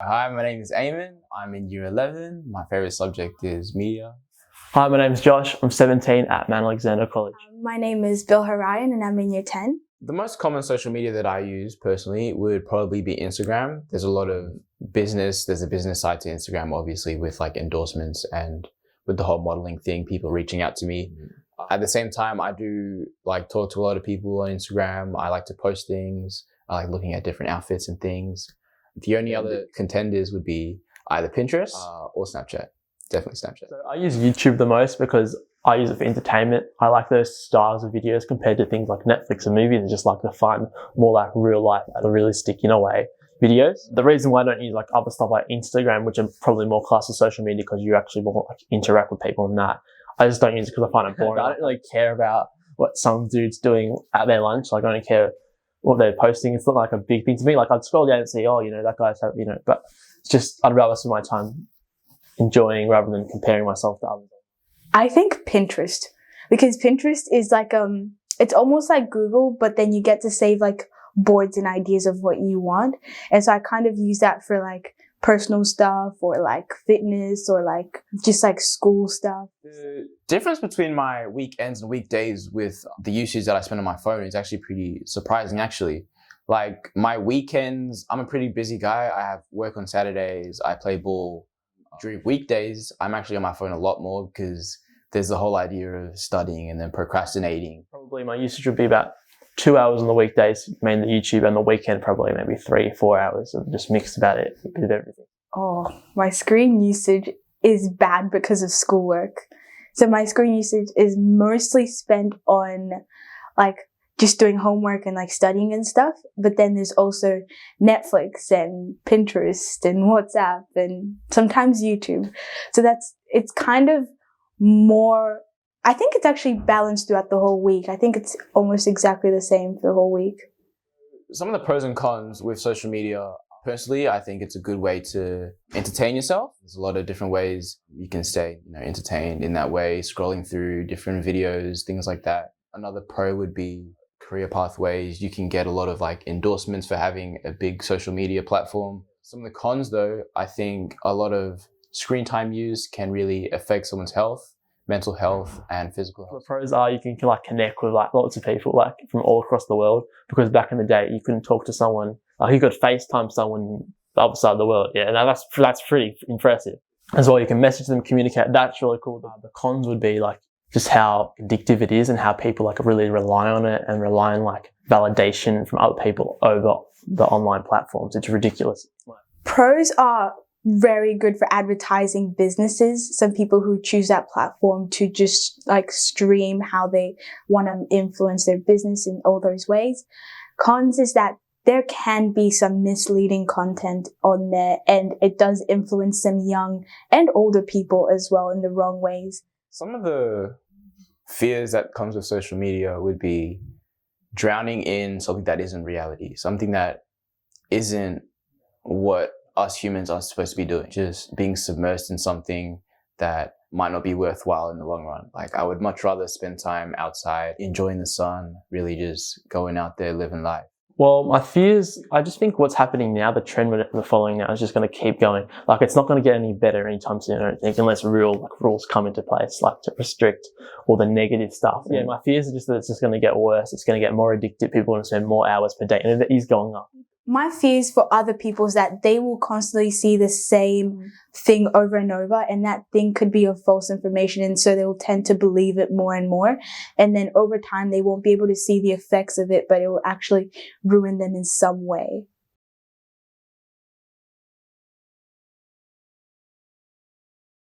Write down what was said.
Hi, my name is Aymane. I'm in year 11. My favorite subject is media. Hi, my name's Josh. I'm 17 at Mount Alexander College. My name is Bilhah Ryan and I'm in year 10. The most common social media that I use personally would probably be Instagram. There's a lot of business. There's a business side to Instagram, obviously, with like endorsements and with the whole modeling thing, people reaching out to me. At the same time, I do like talk to a lot of people on Instagram. I like to post things. I like looking at different outfits and things. The only other contenders would be either Pinterest or Snapchat. Definitely Snapchat. So I use YouTube the most because I use it for entertainment. I like those styles of videos compared to things like Netflix and movies. I just like the fun, more like real life and realistic in a way videos. The reason why I don't use like other stuff like Instagram, which are probably more classed as social media because you actually more like interact with people and that. I just don't use it because I find it boring. I don't really care about what some dude's doing at their lunch. Like I don't care what they're posting. It's not like a big thing to me. Like I'd scroll down and see, oh, that guy's, but it's just, I'd rather spend my time enjoying rather than comparing myself to others. I think Pinterest, because Pinterest is like, it's almost like Google, but then you get to save like boards and ideas of what you want. And so I kind of use that for like personal stuff or like fitness or like just like school stuff. The difference between my weekends and weekdays with the usage that I spend on my phone is actually pretty surprising, actually. Like my weekends, I'm a pretty busy guy. I have work on Saturdays. I play ball. During weekdays, I'm actually on my phone a lot more because there's the whole idea of studying and then procrastinating. Probably my usage would be about 2 hours on the weekdays, mainly YouTube, and the weekend probably maybe 3-4 hours of just mixed about it, a bit of everything. Oh, my screen usage is bad because of schoolwork. So my screen usage is mostly spent on like just doing homework and like studying and stuff. But then there's also Netflix and Pinterest and WhatsApp and sometimes YouTube. So it's kind of more, I think it's actually balanced throughout the whole week. I think it's almost exactly the same for the whole week. Some of the pros and cons with social media, personally, I think it's a good way to entertain yourself. There's a lot of different ways you can stay, entertained in that way, scrolling through different videos, things like that. Another pro would be career pathways. You can get a lot of like endorsements for having a big social media platform. Some of the cons though, I think a lot of screen time use can really affect someone's health, mental health and physical health. The pros are you can like connect with like lots of people like from all across the world, because back in the day you couldn't talk to someone, you could FaceTime someone the other side of the world. Yeah, and that's pretty impressive. As well, you can message them, communicate. That's really cool. The cons would be like just how addictive it is and how people like really rely on it and rely on like validation from other people over the online platforms. It's ridiculous. Pros are very good for advertising businesses. Some people who choose that platform to just like stream how they want to influence their business in all those ways. Cons is that there can be some misleading content on there and it does influence some young and older people as well in the wrong ways. Some of the fears that comes with social media would be drowning in something that isn't reality, something that isn't what us humans are supposed to be doing, just being submersed in something that might not be worthwhile in the long run. Like I would much rather spend time outside, enjoying the sun, really just going out there, living life. Well, my fears, I just think what's happening now, the trend we're following now is just going to keep going. Like it's not going to get any better anytime soon, I don't think, unless real rules come into place, like to restrict all the negative stuff. Yeah, my fears are just that it's just going to get worse. It's going to get more addictive. People are going to spend more hours per day, and it is going up. My fears for other people is that they will constantly see the same thing over and over, and that thing could be of false information, and so they will tend to believe it more and more. And then over time, they won't be able to see the effects of it, but it will actually ruin them in some way.